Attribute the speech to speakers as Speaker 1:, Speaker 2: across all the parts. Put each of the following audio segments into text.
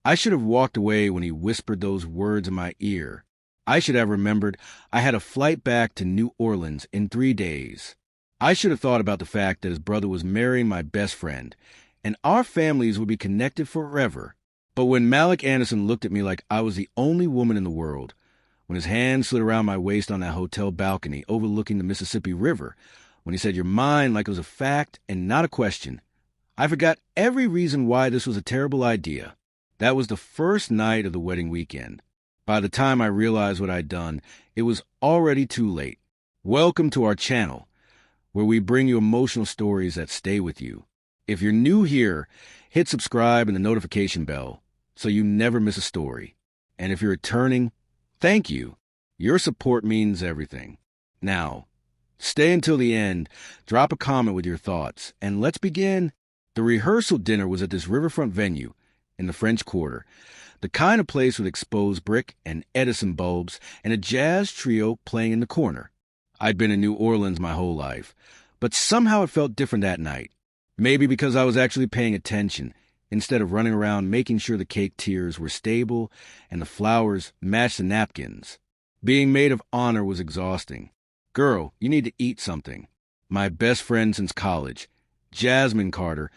Speaker 1: I should have walked away when he whispered those words in my ear. I should have remembered I had a flight back to New Orleans in 3 days. I should have thought about the fact that his brother was marrying my best friend, and our families would be connected forever. But when Malik Anderson looked at me like I was the only woman in the world, when his hand slid around my waist on that hotel balcony overlooking the Mississippi River, when he said, "You're mine," like it was a fact and not a question, I forgot every reason why this was a terrible idea. That was the first night of the wedding weekend. By the time I realized what I'd done, it was already too late. Welcome to our channel, where we bring you emotional stories that stay with you. If you're new here, hit subscribe and the notification bell so you never miss a story. And if you're returning, thank you. Your support means everything. Now, stay until the end, drop a comment with your thoughts, and let's begin. The rehearsal dinner was at this riverfront venue in the French Quarter, the kind of place with exposed brick and Edison bulbs and a jazz trio playing in the corner. I'd been in New Orleans my whole life, but somehow it felt different that night. Maybe because I was actually paying attention, instead of running around making sure the cake tiers were stable and the flowers matched the napkins. Being maid of honor was exhausting. "Girl, you need to eat something." My best friend since college, Jasmine Carter,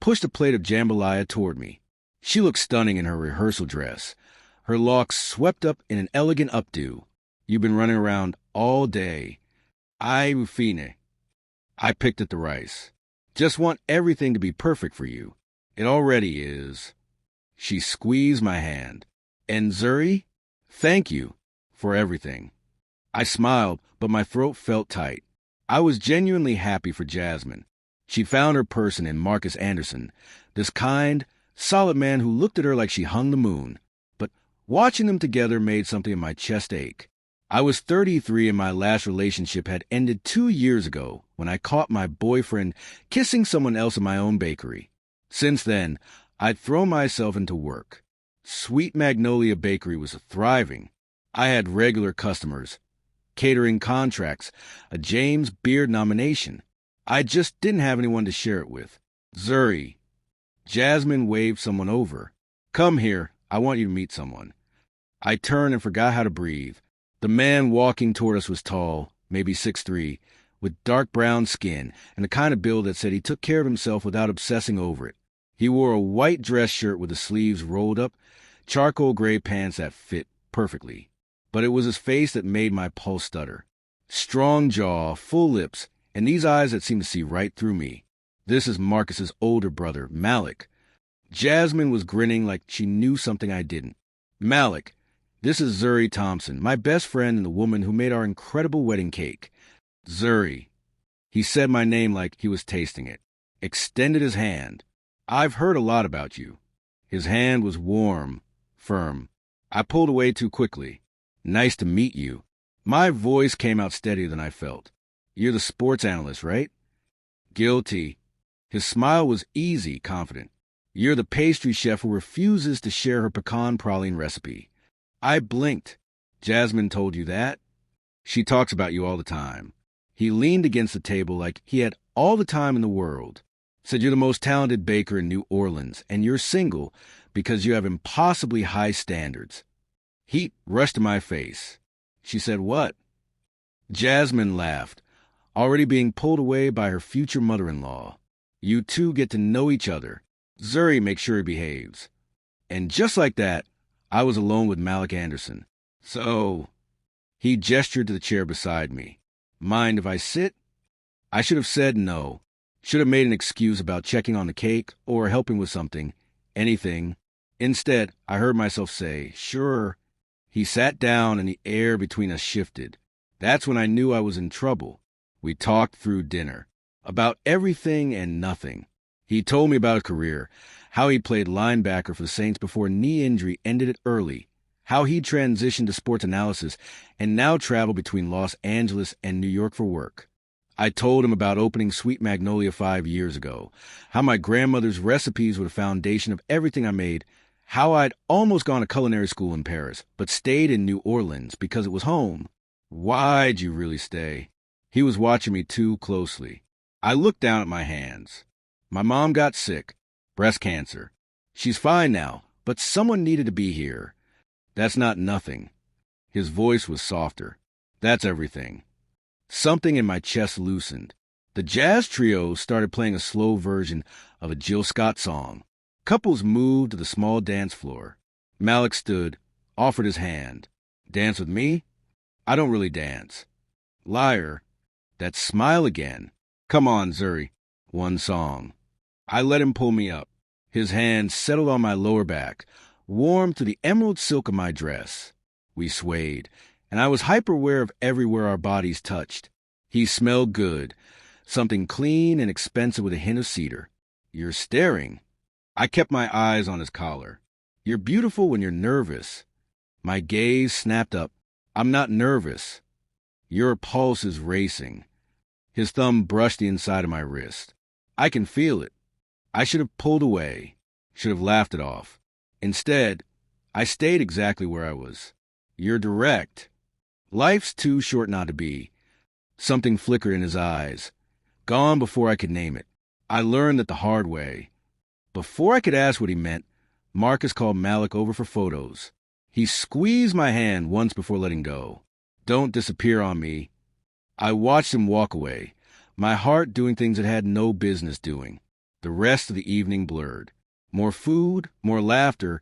Speaker 1: pushed a plate of jambalaya toward me. She looked stunning in her rehearsal dress, her locks swept up in an elegant updo. "You've been running around all day." "Ay, Rufine." I picked at the rice. "Just want everything to be perfect for you." "It already is." She squeezed my hand. "And Zuri, thank you for everything." I smiled, but my throat felt tight. I was genuinely happy for Jasmine. She found her person in Marcus Anderson, this kind, solid man who looked at her like she hung the moon. But watching them together made something in my chest ache. I was 33 and my last relationship had ended 2 years ago when I caught my boyfriend kissing someone else in my own bakery. Since then, I'd thrown myself into work. Sweet Magnolia Bakery was thriving. I had regular customers, catering contracts, a James Beard nomination. I just didn't have anyone to share it with. "Zuri." Jasmine waved someone over. "Come here, I want you to meet someone." I turned and forgot how to breathe. The man walking toward us was tall, maybe 6'3", with dark brown skin and the kind of build that said he took care of himself without obsessing over it. He wore a white dress shirt with the sleeves rolled up, charcoal gray pants that fit perfectly. But it was his face that made my pulse stutter. Strong jaw, full lips, and these eyes that seemed to see right through me. This is Marcus's older brother, Malik. Jasmine was grinning like she knew something I didn't. "Malik, this is Zuri Thompson, my best friend and the woman who made our incredible wedding cake." "Zuri." He said my name like he was tasting it, extended his hand. "I've heard a lot about you." His hand was warm, firm. I pulled away too quickly. "Nice to meet you." My voice came out steadier than I felt. "You're the sports analyst, right?" "Guilty." His smile was easy, confident. "You're the pastry chef who refuses to share her pecan praline recipe." I blinked. "Jasmine told you that?" "She talks about you all the time." He leaned against the table like he had all the time in the world. "Said you're the most talented baker in New Orleans, and you're single because you have impossibly high standards." Heat rushed to my face. She said what? Jasmine laughed, already being pulled away by her future mother-in-law. "You two get to know each other. Zuri makes sure he behaves." And just like that, I was alone with Malik Anderson. "So," he gestured to the chair beside me. "Mind if I sit?" I should have said no. Should have made an excuse about checking on the cake or helping with something. Anything. Instead, I heard myself say, "Sure." He sat down and the air between us shifted. That's when I knew I was in trouble. We talked through dinner. About everything and nothing. He told me about a career, how he played linebacker for the Saints before knee injury ended it early, how he transitioned to sports analysis and now traveled between Los Angeles and New York for work. I told him about opening Sweet Magnolia 5 years ago, how my grandmother's recipes were the foundation of everything I made, how I'd almost gone to culinary school in Paris, but stayed in New Orleans because it was home. "Why'd you really stay?" He was watching me too closely. I looked down at my hands. My mom got sick, breast cancer. She's fine now, But someone needed to be here. That's not nothing. His voice was softer. That's everything. Something in my chest loosened. The jazz trio started playing a slow version of a Jill Scott song. Couples moved to the small dance floor. Malik stood, offered his hand. Dance with me? I don't really dance. Liar. That smile again. Come on, Zuri. One song. I let him pull me up. His hand settled on my lower back, warm to the emerald silk of my dress. We swayed, and I was hyper-aware of everywhere our bodies touched. He smelled good, something clean and expensive with a hint of cedar. You're staring. I kept my eyes on his collar. You're beautiful when you're nervous. My gaze snapped up. I'm not nervous. Your pulse is racing. His thumb brushed the inside of my wrist. I can feel it. I should have pulled away, should have laughed it off. Instead, I stayed exactly where I was. You're direct. Life's too short not to be. Something flickered in his eyes. Gone before I could name it. I learned that the hard way. Before I could ask what he meant, Marcus called Malik over for photos. He squeezed my hand once before letting go. Don't disappear on me. I watched him walk away, my heart doing things it had no business doing. The rest of the evening blurred. More food, more laughter,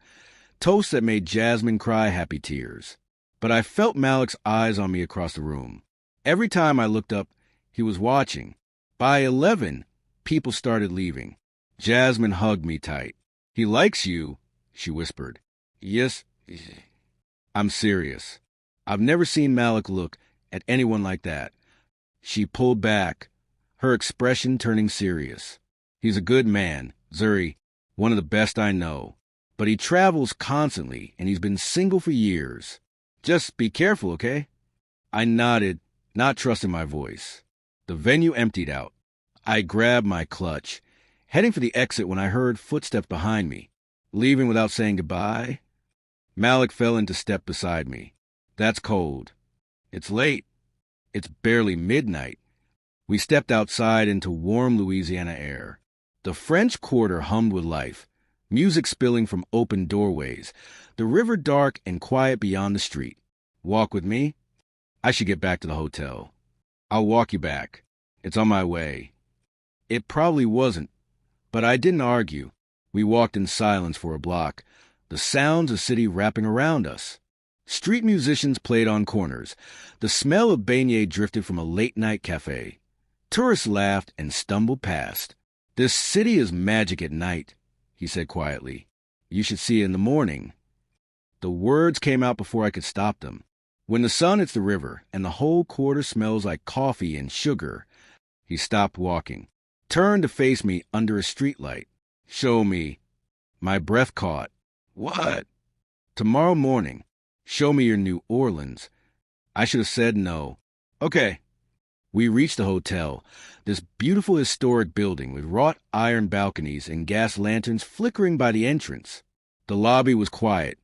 Speaker 1: toasts that made Jasmine cry happy tears. But I felt Malik's eyes on me across the room. Every time I looked up, he was watching. By 11, people started leaving. Jasmine hugged me tight. He likes you, she whispered. Yes, I'm serious. I've never seen Malik look at anyone like that. She pulled back, her expression turning serious. He's a good man, Zuri, one of the best I know. But he travels constantly, and he's been single for years. Just be careful, okay? I nodded, not trusting my voice. The venue emptied out. I grabbed my clutch, heading for the exit when I heard footsteps behind me. Leaving without saying goodbye? Malik fell into step beside me. That's cold. It's late. It's barely midnight. We stepped outside into warm Louisiana air. The French Quarter hummed with life, music spilling from open doorways, the river dark and quiet beyond the street. Walk with me? I should get back to the hotel. I'll walk you back. It's on my way. It probably wasn't, but I didn't argue. We walked in silence for a block, the sounds of the city wrapping around us. Street musicians played on corners. The smell of beignet drifted from a late-night cafe. Tourists laughed and stumbled past. This city is magic at night, he said quietly. You should see it in the morning. The words came out before I could stop them. When the sun hits the river and the whole quarter smells like coffee and sugar. He stopped walking, turned to face me under a streetlight. Show me. My breath caught. What? Tomorrow morning. Show me your New Orleans. I should have said no. Okay. We reached the hotel, this beautiful historic building with wrought iron balconies and gas lanterns flickering by the entrance. The lobby was quiet,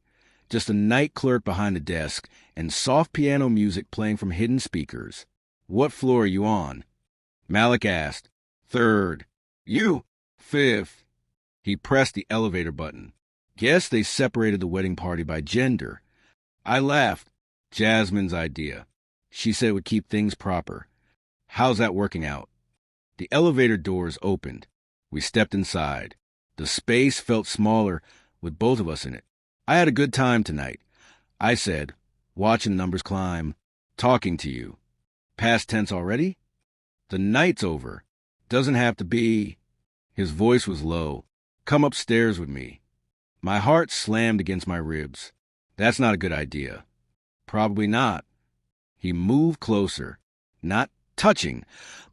Speaker 1: just a night clerk behind the desk and soft piano music playing from hidden speakers. What floor are you on? Malik asked. 3rd. You? 5th. He pressed the elevator button. Guess they separated the wedding party by gender. I laughed. Jasmine's idea. She said it would keep things proper. How's that working out? The elevator doors opened. We stepped inside. The space felt smaller with both of us in it. I had a good time tonight, I said, watching numbers climb, talking to you. Past tense already? The night's over. Doesn't have to be. His voice was low. Come upstairs with me. My heart slammed against my ribs. That's not a good idea. Probably not. He moved closer, not touching,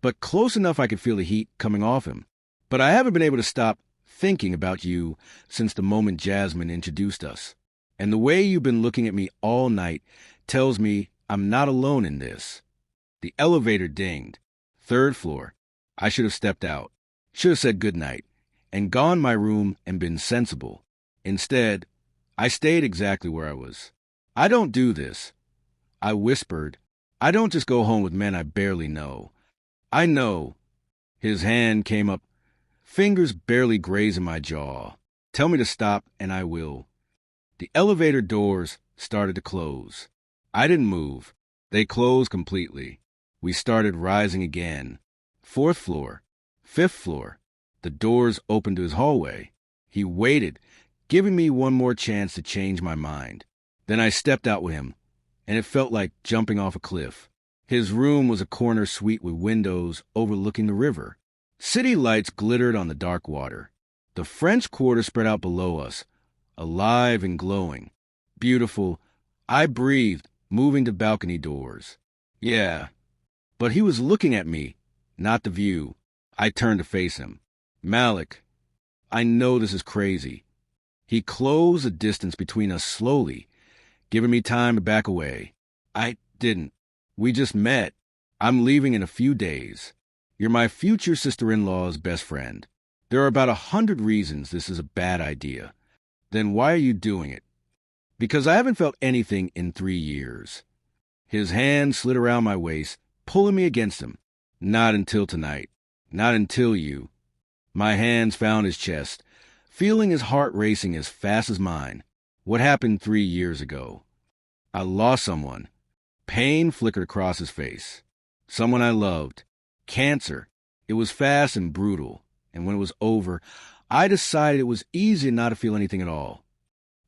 Speaker 1: but close enough I could feel the heat coming off him. But I haven't been able to stop thinking about you since the moment Jasmine introduced us. And the way you've been looking at me all night tells me I'm not alone in this. The elevator dinged. 3rd floor. I should have stepped out. Should have said goodnight and gone my room and been sensible. Instead, I stayed exactly where I was. I don't do this. I whispered. I don't just go home with men I barely know. I know. His hand came up, fingers barely grazing my jaw. Tell me to stop, and I will. The elevator doors started to close. I didn't move. They closed completely. We started rising again. 4th floor, 5th floor. The doors opened to his hallway. He waited, giving me one more chance to change my mind. Then I stepped out with him, and it felt like jumping off a cliff. His room was a corner suite with windows overlooking the river. City lights glittered on the dark water. The French Quarter spread out below us, alive and glowing. Beautiful. I breathed, moving to balcony doors. Yeah, but he was looking at me, not the view. I turned to face him. Malik, I know this is crazy. He closed the distance between us slowly, giving me time to back away. I didn't. We just met. I'm leaving in a few days. You're my future sister-in-law's best friend. There are about 100 reasons this is a bad idea. Then why are you doing it? Because I haven't felt anything in 3 years. His hand slid around my waist, pulling me against him. Not until tonight. Not until you. My hands found his chest, feeling his heart racing as fast as mine. What happened 3 years ago? I lost someone. Pain flickered across his face. Someone I loved. Cancer. It was fast and brutal, and when it was over, I decided it was easy not to feel anything at all.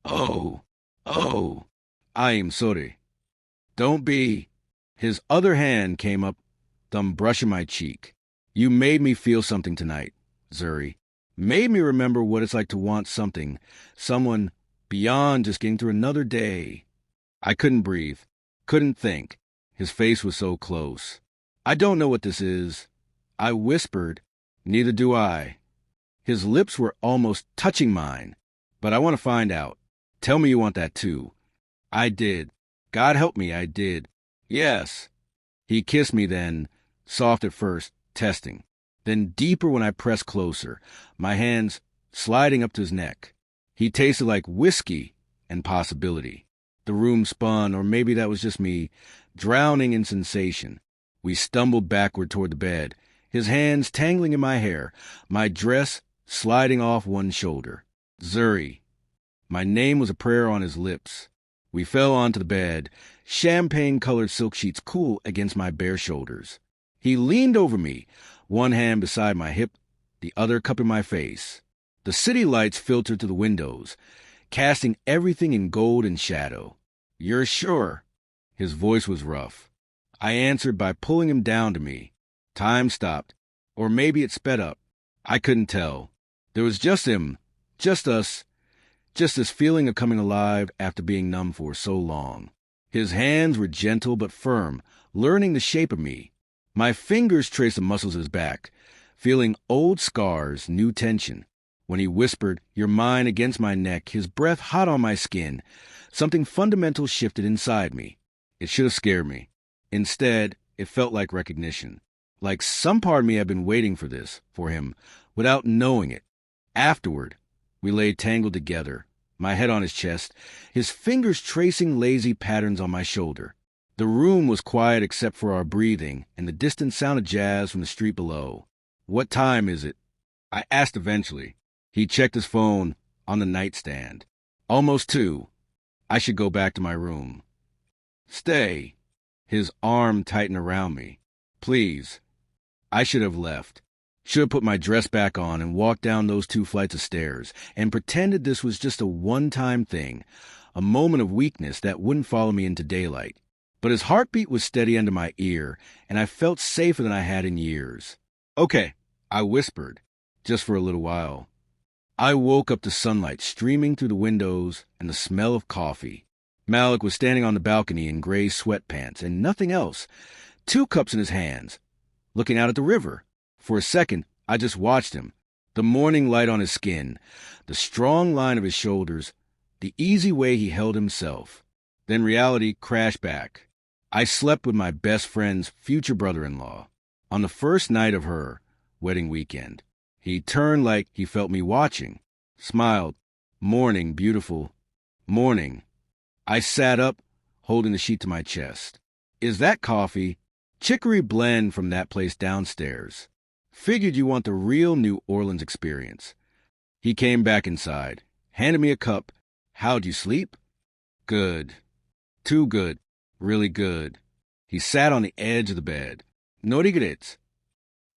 Speaker 1: Oh, I am sorry. Don't be. His other hand came up, thumb brushing my cheek. You made me feel something tonight, Zuri. Made me remember what it's like to want something, someone beyond just getting through another day. I couldn't breathe, couldn't think. His face was so close. I don't know what this is. I whispered, neither do I. His lips were almost touching mine, but I want to find out. Tell me you want that too. I did. God help me, I did. Yes. He kissed me then, soft at first, testing. Then deeper when I pressed closer, my hands sliding up to his neck. He tasted like whiskey and possibility. The room spun, or maybe that was just me, drowning in sensation. We stumbled backward toward the bed, his hands tangling in my hair, my dress sliding off one shoulder. Zuri. My name was a prayer on his lips. We fell onto the bed, champagne-colored silk sheets cool against my bare shoulders. He leaned over me, one hand beside my hip, the other cupping my face. The city lights filtered through the windows, casting everything in gold and shadow. You're sure? His voice was rough. I answered by pulling him down to me. Time stopped, or maybe it sped up. I couldn't tell. There was just him, just us, just this feeling of coming alive after being numb for so long. His hands were gentle but firm, learning the shape of me. My fingers traced the muscles of his back, feeling old scars, new tension. When he whispered, "You're mine," against my neck, his breath hot on my skin, something fundamental shifted inside me. It should have scared me. Instead, it felt like recognition. Like some part of me had been waiting for this, for him, without knowing it. Afterward, we lay tangled together, my head on his chest, his fingers tracing lazy patterns on my shoulder. The room was quiet except for our breathing and the distant sound of jazz from the street below. "What time is it?" I asked eventually. He checked his phone on the nightstand. "Almost 2. I should go back to my room." "Stay." His arm tightened around me. "Please." I should have left. Should have put my dress back on and walked down those 2 flights of stairs and pretended this was just a one-time thing, a moment of weakness that wouldn't follow me into daylight. But his heartbeat was steady under my ear, and I felt safer than I had in years. "Okay," I whispered, just for a little while. I woke up to sunlight streaming through the windows and the smell of coffee. Malik was standing on the balcony in gray sweatpants and nothing else, 2 cups in his hands, looking out at the river. For a second, I just watched him, the morning light on his skin, the strong line of his shoulders, the easy way he held himself. Then reality crashed back. I slept with my best friend's future brother-in-law on the first night of her wedding weekend. He turned like he felt me watching, smiled. "Morning, beautiful. Morning." I sat up, holding the sheet to my chest. "Is that coffee?" "Chicory blend from that place downstairs. Figured you want the real New Orleans experience." He came back inside, handed me a cup, How'd you sleep? Good. Too good. Really good. He sat on the edge of the bed. No regrets.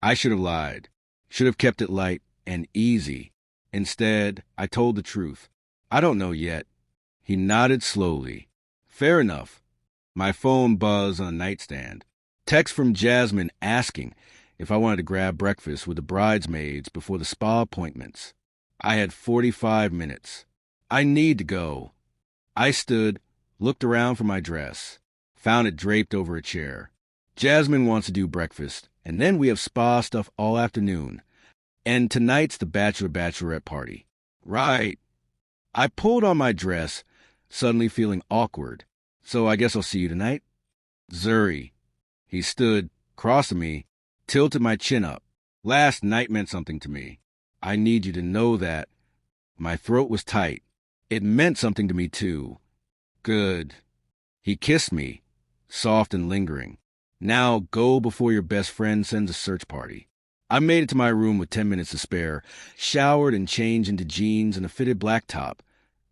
Speaker 1: I should have lied. Should have kept it light and easy. Instead, I told the truth. I don't know yet. He nodded slowly. Fair enough. My phone buzzed on a nightstand. Text from Jasmine asking if I wanted to grab breakfast with the bridesmaids before the spa appointments. I had 45 minutes. I need to go. I stood, looked around for my dress, found it draped over a chair. Jasmine wants to do breakfast, and then we have spa stuff all afternoon. And tonight's the bachelorette party. Right. I pulled on my dress, suddenly feeling awkward. So I guess I'll see you tonight? Zuri. He stood, crossing me, tilted my chin up. Last night meant something to me. I need you to know that. My throat was tight. It meant something to me, too. Good. He kissed me, soft and lingering. Now go before your best friend sends a search party. I made it to my room with 10 minutes to spare, showered and changed into jeans and a fitted black top.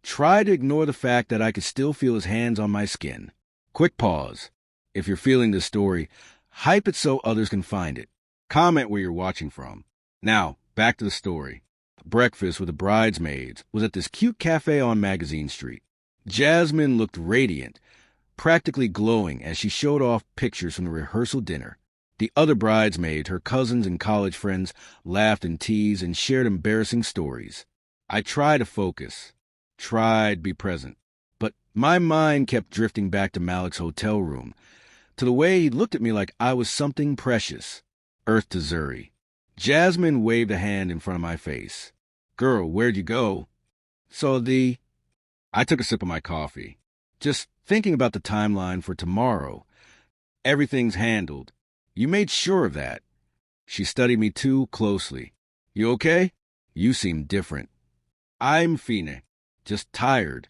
Speaker 1: Tried to ignore the fact that I could still feel his hands on my skin. Quick pause. If you're feeling this story, hype it so others can find it. Comment where you're watching from. Now, back to the story. Breakfast with the bridesmaids was at this cute cafe on Magazine Street. Jasmine looked radiant, practically glowing as she showed off pictures from the rehearsal dinner. The other bridesmaids, her cousins and college friends, laughed and teased and shared embarrassing stories. I tried to focus, tried to be present, but my mind kept drifting back to Malik's hotel room, to the way he looked at me like I was something precious. Earth to Zuri. Jasmine waved a hand in front of my face. Girl, where'd you go? I took a sip of my coffee, just thinking about the timeline for tomorrow. Everything's handled. You made sure of that. She studied me too closely. You okay? You seem different. I'm fine. Just tired.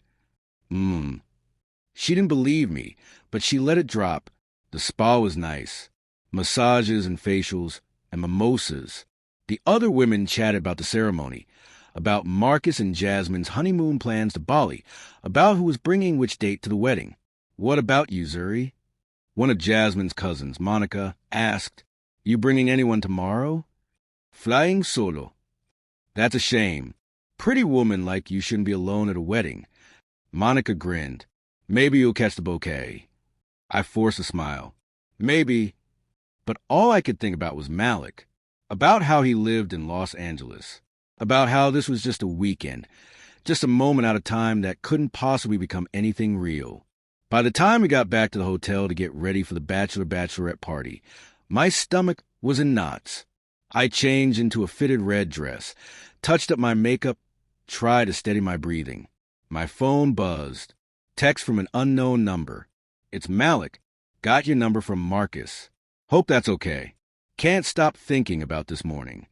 Speaker 1: She didn't believe me, but she let it drop. The spa was nice. Massages and facials and mimosas. The other women chatted about the ceremony, about Marcus and Jasmine's honeymoon plans to Bali, about who was bringing which date to the wedding. What about you, Zuri? One of Jasmine's cousins, Monica, asked, You bringing anyone tomorrow? Flying solo. That's a shame. Pretty woman like you shouldn't be alone at a wedding. Monica grinned. Maybe you'll catch the bouquet. I forced a smile. Maybe. But all I could think about was Malik. About how he lived in Los Angeles. About how this was just a weekend. Just a moment out of time that couldn't possibly become anything real. By the time we got back to the hotel to get ready for the bachelorette party, my stomach was in knots. I changed into a fitted red dress, touched up my makeup, tried to steady my breathing. My phone buzzed. Text from an unknown number. It's Malik. Got your number from Marcus. Hope that's okay. Can't stop thinking about this morning.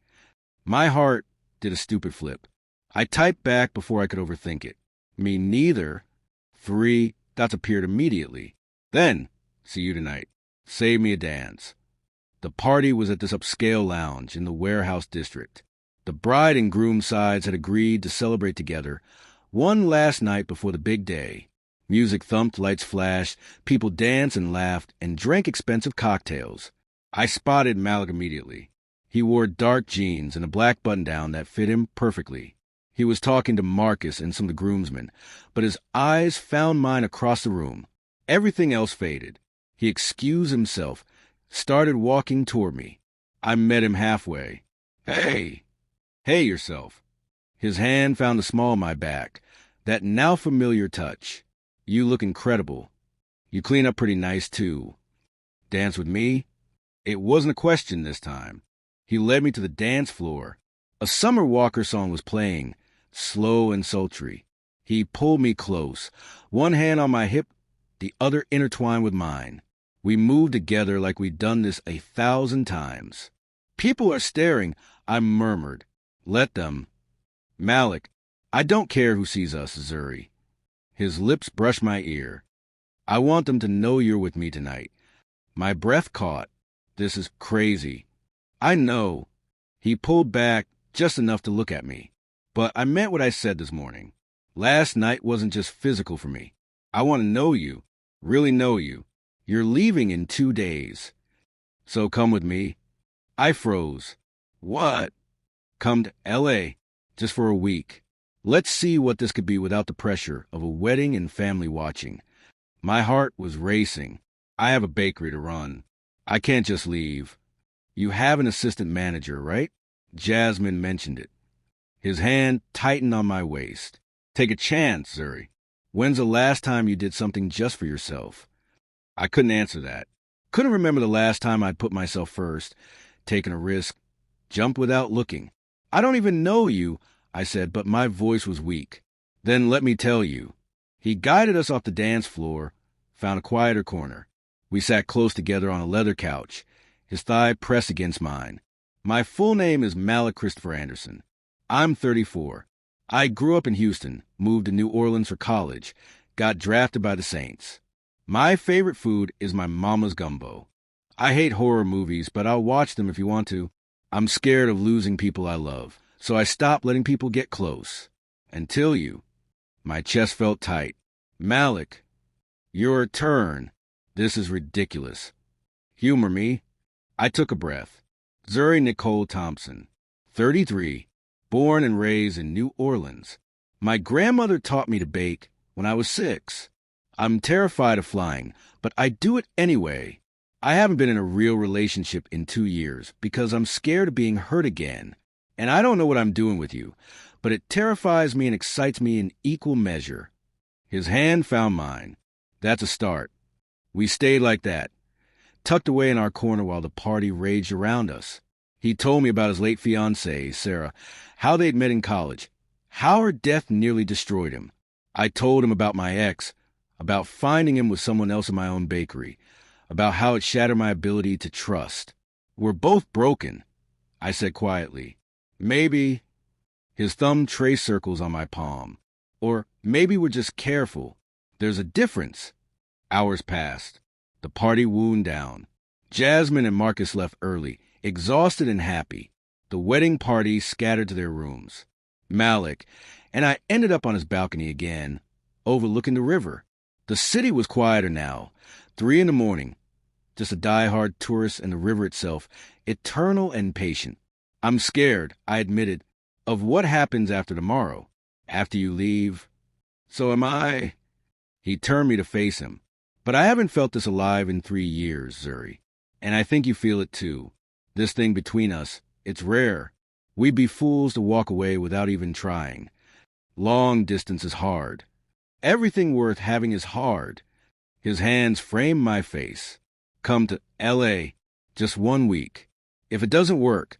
Speaker 1: My heart did a stupid flip. I typed back before I could overthink it. Me neither. 3 dots appeared immediately. Then, see you tonight. Save me a dance. The party was at this upscale lounge in the warehouse district. The bride and groom sides had agreed to celebrate together one last night before the big day. Music thumped, lights flashed, people danced and laughed and drank expensive cocktails. I spotted Malik immediately. He wore dark jeans and a black button-down that fit him perfectly. He was talking to Marcus and some of the groomsmen, but his eyes found mine across the room. Everything else faded. He excused himself, started walking toward me. I met him halfway. Hey yourself. His hand found the small of my back, that now familiar touch. You look incredible. You clean up pretty nice, too. Dance with me? It wasn't a question this time. He led me to the dance floor. A Summer Walker song was playing, slow and sultry. He pulled me close, one hand on my hip, the other intertwined with mine. We moved together like we'd done this 1,000 times. People are staring, I murmured. Let them. Malik, I don't care who sees us, Zuri. His lips brushed my ear. I want them to know you're with me tonight. My breath caught. This is crazy. I know. He pulled back just enough to look at me. But I meant what I said this morning. Last night wasn't just physical for me. I want to know you, really know you. You're leaving in 2 days. So come with me. I froze. What? Come to L.A. just for a week. Let's see what this could be without the pressure of a wedding and family watching. My heart was racing. I have a bakery to run. I can't just leave. You have an assistant manager, right? Jasmine mentioned it. His hand tightened on my waist. Take a chance, Zuri. When's the last time you did something just for yourself? I couldn't answer that. Couldn't remember the last time I'd put myself first, taken a risk, jumped without looking. I don't even know you, I said, but my voice was weak. Then let me tell you. He guided us off the dance floor, found a quieter corner. We sat close together on a leather couch, his thigh pressed against mine. My full name is Malik Christopher Anderson. I'm 34. I grew up in Houston, moved to New Orleans for college, got drafted by the Saints. My favorite food is my mama's gumbo. I hate horror movies, but I'll watch them if you want to. I'm scared of losing people I love, so I stopped letting people get close. Until you. My chest felt tight. Malik, your turn. This is ridiculous. Humor me. I took a breath. Zuri Nicole Thompson, 33, born and raised in New Orleans. My grandmother taught me to bake when I was 6. I'm terrified of flying, but I do it anyway. I haven't been in a real relationship in 2 years because I'm scared of being hurt again. And I don't know what I'm doing with you, but it terrifies me and excites me in equal measure. His hand found mine. That's a start. We stayed like that, tucked away in our corner while the party raged around us. He told me about his late fiancée, Sarah, how they'd met in college, how her death nearly destroyed him. I told him about my ex, about finding him with someone else in my own bakery, about how it shattered my ability to trust. We're both broken, I said quietly. Maybe. His thumb traced circles on my palm. Or maybe we're just careful. There's a difference. Hours passed. The party wound down. Jasmine and Marcus left early, exhausted and happy. The wedding party scattered to their rooms. Malik and I ended up on his balcony again, overlooking the river. The city was quieter now. 3 a.m. Just a die-hard tourist and the river itself, eternal and patient. I'm scared, I admitted, of what happens after tomorrow, after you leave. So am I. He turned me to face him. But I haven't felt this alive in 3 years, Zuri. And I think you feel it too. This thing between us, it's rare. We'd be fools to walk away without even trying. Long distance is hard. Everything worth having is hard. His hands framed my face. Come to L.A. just 1 week. If it doesn't work,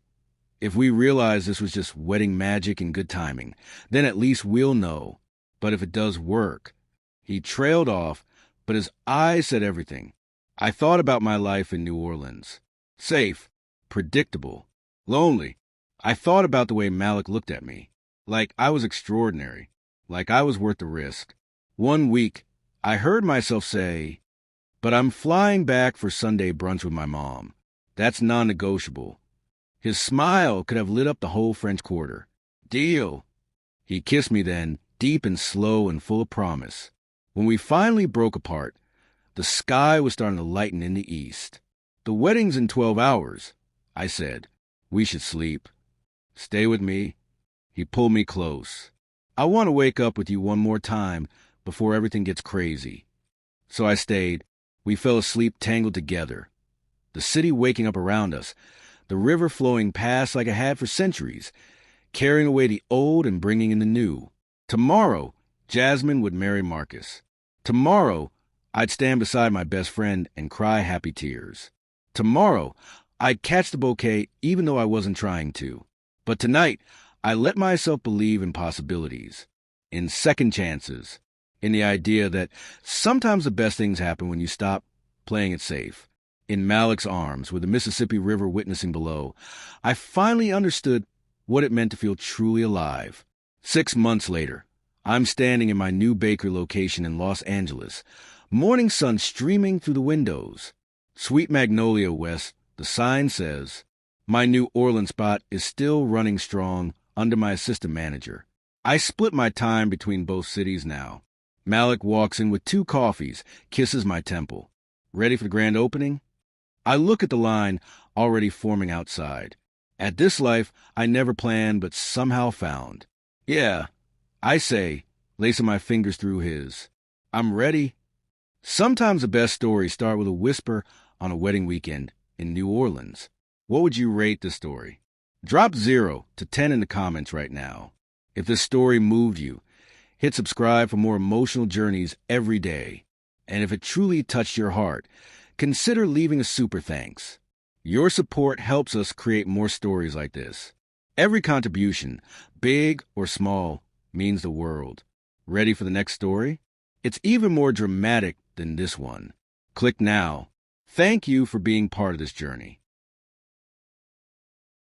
Speaker 1: if we realize this was just wedding magic and good timing, then at least we'll know. But if it does work. He trailed off, but his eyes said everything. I thought about my life in New Orleans. Safe, predictable, lonely. I thought about the way Malik looked at me. Like I was extraordinary. Like I was worth the risk. 1 week, I heard myself say, but I'm flying back for Sunday brunch with my mom. That's non-negotiable. His smile could have lit up the whole French Quarter. Deal. He kissed me then, deep and slow and full of promise. When we finally broke apart, the sky was starting to lighten in the east. The wedding's in 12 hours, I said. We should sleep. Stay with me. He pulled me close. I want to wake up with you one more time before everything gets crazy. So I stayed. We fell asleep tangled together. The city waking up around us, the river flowing past like it had for centuries, carrying away the old and bringing in the new. Tomorrow, Jasmine would marry Marcus. Tomorrow, I'd stand beside my best friend and cry happy tears. Tomorrow, I'd catch the bouquet even though I wasn't trying to. But tonight, I let myself believe in possibilities, in second chances, in the idea that sometimes the best things happen when you stop playing it safe. In Malik's arms, with the Mississippi River witnessing below, I finally understood what it meant to feel truly alive. 6 months later, I'm standing in my new bakery location in Los Angeles, morning sun streaming through the windows. Sweet Magnolia West, the sign says. My New Orleans spot is still running strong under my assistant manager. I split my time between both cities now. Malik walks in with 2 coffees, kisses my temple. Ready for the grand opening? I look at the line already forming outside. At this life I never planned but somehow found. Yeah, I say, lacing my fingers through his. I'm ready. Sometimes the best stories start with a whisper on a wedding weekend in New Orleans. What would you rate this story? Drop 0 to 10 in the comments right now. If this story moved you, hit subscribe for more emotional journeys every day. And if it truly touched your heart, consider leaving a super thanks. Your support helps us create more stories like this. Every contribution, big or small, means the world. Ready for the next story? It's even more dramatic than this one. Click now. Thank you for being part of this journey.